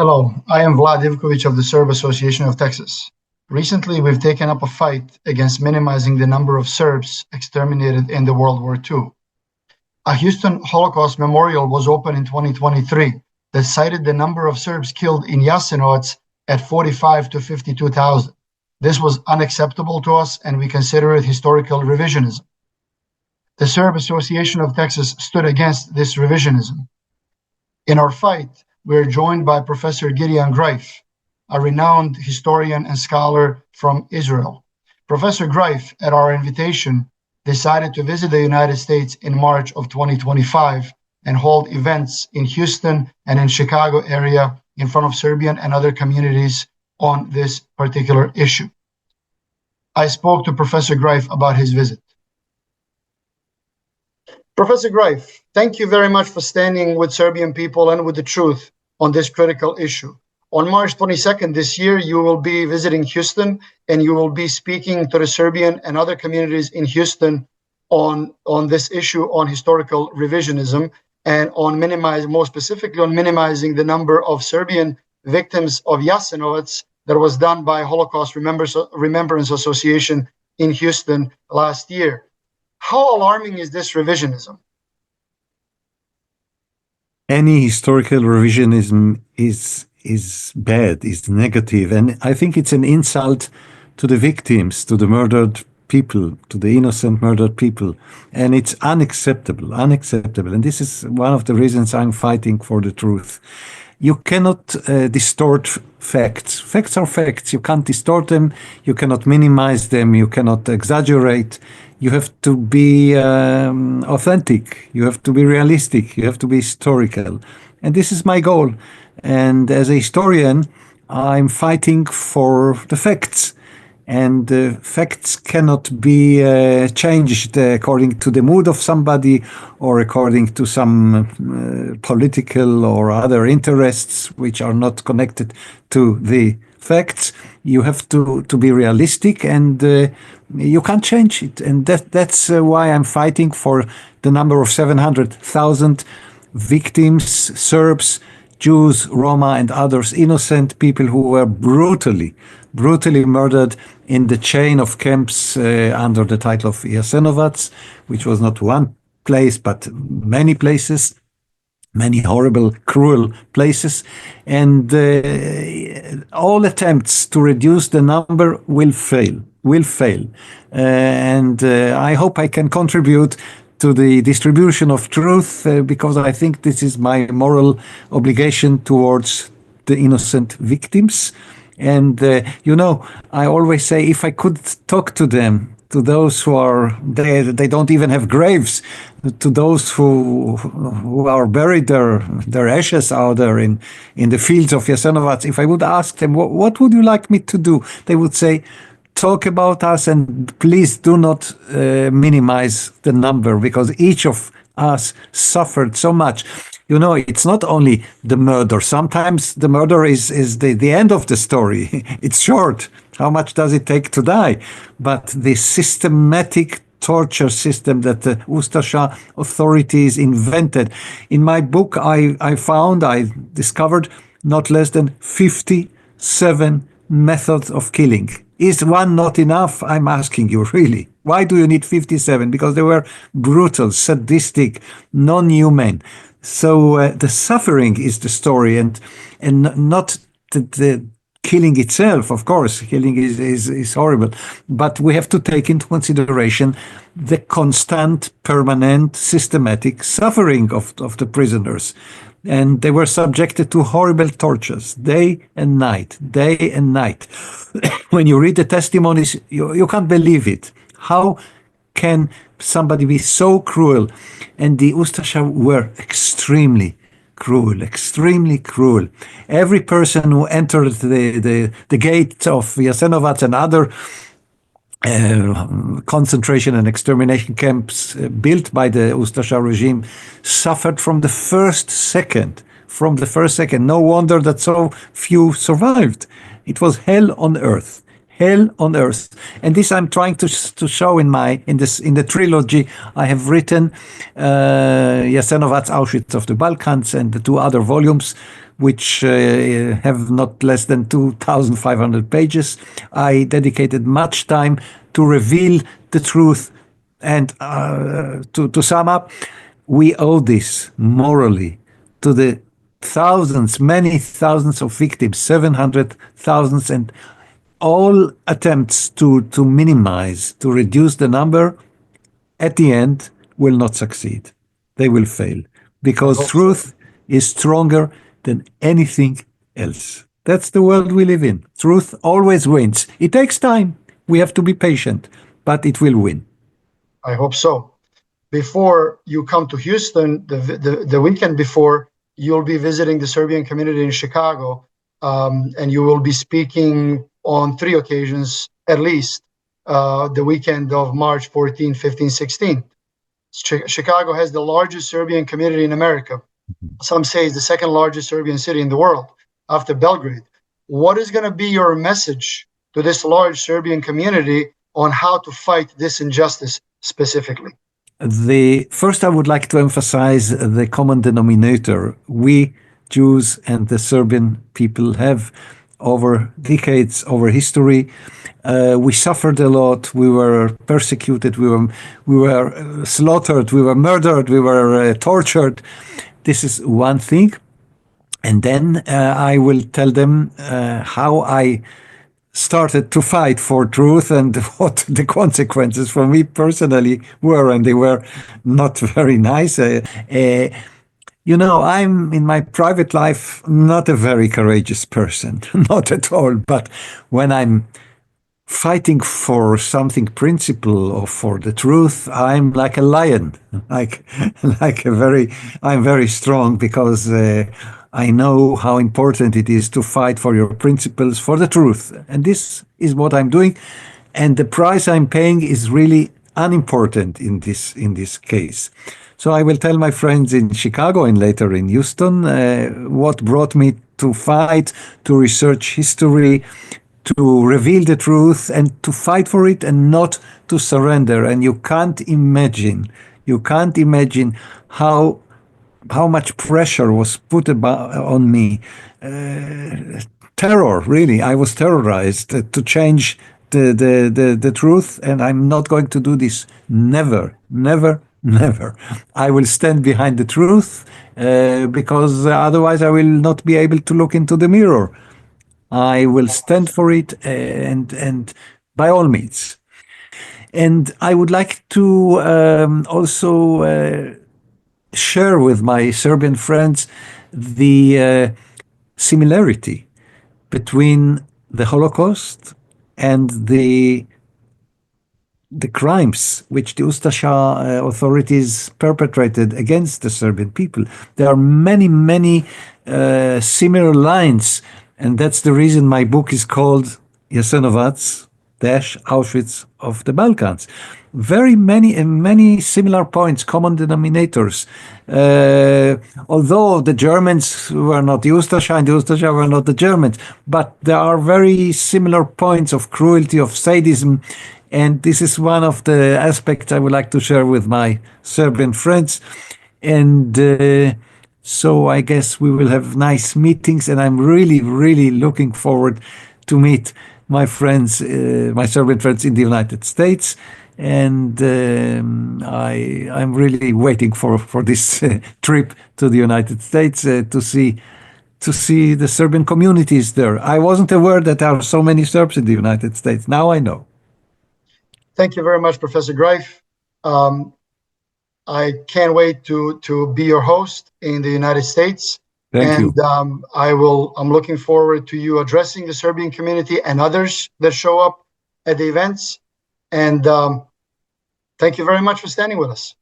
Hello, I am Vlad Ivkovic of the Serb Association of Texas. Recently, we've taken up a fight against minimizing the number of Serbs exterminated in the World War II. A Houston Holocaust memorial was opened in 2023 that cited the number of Serbs killed in Jasenovac at 45 to 52,000. This was unacceptable to us, and we consider it historical revisionism. The Serb Association of Texas stood against this revisionism. In our fight, we are joined by Professor Gideon Greif, a renowned historian and scholar from Israel. Professor Greif, at our invitation, decided to visit the United States in March of 2025 and hold events in Houston and in Chicago area in front of Serbian and other communities on this particular issue. I spoke to Professor Greif about his visit. Professor Greif, thank you very much for standing with Serbian people and with the truth on this critical issue. On March 22nd this year, you will be visiting Houston and you will be speaking to the Serbian and other communities in Houston on this issue on historical revisionism and on more specifically on minimizing the number of Serbian victims of Jasenovac that was done by Holocaust Remembrance Association in Houston last year. How alarming is this revisionism? Any historical revisionism is bad, is negative, and I think it's an insult to the victims, to the murdered people, to the innocent murdered people, and it's unacceptable, and this is one of the reasons I'm fighting for the truth. You cannot distort facts. Facts are facts. You can't distort them, you cannot minimize them, you cannot exaggerate. You have to be authentic, you have to be realistic, you have to be historical. And this is my goal. And as a historian, I'm fighting for the facts. And facts cannot be changed according to the mood of somebody or according to some political or other interests which are not connected to the facts. You have to be realistic, and you can't change it. And that's why I'm fighting for the number of 700,000 victims, Serbs, Jews, Roma, and others, innocent people who were brutally murdered in the chain of camps under the title of Jasenovac, which was not one place, but many places, many horrible, cruel places. And all attempts to reduce the number will fail. And I hope I can contribute to the distribution of truth because I think this is my moral obligation towards the innocent victims. And, I always say, if I could talk to them, to those who are, they don't even have graves, to those who are buried, their ashes out there in the fields of Jasenovac, if I would ask them, what would you like me to do? They would say, talk about us and please do not minimize the number, because each of us suffered so much. It's not only the murder. Sometimes the murder is the end of the story. It's short. How much does it take to die? But the systematic torture system that the Ustasha authorities invented. In my book, I discovered not less than 57 methods of killing. Is one not enough? I'm asking you, really. Why do you need 57? Because they were brutal, sadistic, non-human. So the suffering is the story, and not the killing itself. Of course, killing is horrible, but we have to take into consideration the constant, permanent, systematic suffering of the prisoners. And they were subjected to horrible tortures, day and night. When you read the testimonies, you can't believe it. How can somebody be so cruel? And the Ustasha were extremely cruel. Every person who entered the gate of Jasenovac and other concentration and extermination camps built by the Ustasha regime suffered from the first second. No wonder that so few survived. It was hell on earth. hell on earth. And this I'm trying to show in the trilogy I have written, Jasenovac's Auschwitz of the Balkans, and the two other volumes, which have not less than 2,500 pages. I dedicated much time to reveal the truth. And to sum up, we owe this morally to the thousands, many thousands of victims, 700,000, and all attempts to minimize, to reduce the number, at the end will not succeed. They will fail because truth is stronger than anything else. That's the world we live in. Truth always wins. It takes time. We have to be patient, but it will win. I hope so. Before you come to Houston, the weekend before, you'll be visiting the Serbian community in Chicago, and you will be speaking on 3 occasions, at least, the weekend of March 14, 15, 16. Chicago has the largest Serbian community in America. Some say it's the second largest Serbian city in the world after Belgrade. What is going to be your message to this large Serbian community on how to fight this injustice specifically? First, I would like to emphasize the common denominator we Jews and the Serbian people have over decades, over history. We suffered a lot. We were persecuted. We were slaughtered. We were murdered. We were tortured. This is one thing. And then I will tell them how I started to fight for truth and what the consequences for me personally were, and they were not very nice. You know, I'm in my private life not a very courageous person, not at all. But when I'm fighting for something principle or for the truth, I'm like a lion, I'm very strong because I know how important it is to fight for your principles, for the truth. And this is what I'm doing. And the price I'm paying is really unimportant in this case. So I will tell my friends in Chicago and later in Houston what brought me to fight, to research history, to reveal the truth and to fight for it and not to surrender. And you can't imagine how much pressure was put on me. Terror, really. I was terrorized to change the truth, and I'm not going to do this. Never, never, never. I will stand behind the truth because otherwise I will not be able to look into the mirror. I will stand for it and by all means. And I would like to also share with my Serbian friends the similarity between the Holocaust and the crimes which the Ustasha authorities perpetrated against the Serbian people. There are many, many similar lines, and that's the reason my book is called Jasenovac Auschwitz of the Balkans. Very many similar points, common denominators. Although the Germans were not the Ustasha and the Ustasha were not the Germans, but there are very similar points of cruelty, of sadism, and this is one of the aspects I would like to share with my Serbian friends. And so I guess we will have nice meetings, and I'm really, really looking forward to meet my friends, my Serbian friends in the United States. And I'm really waiting for this trip to the United States to see the Serbian communities there. I wasn't aware that there are so many Serbs in the United States. Now I know. Thank you very much, Professor Greif. I can't wait to be your host in the United States. Thank you. I'm looking forward to you addressing the Serbian community and others that show up at the events. And thank you very much for standing with us.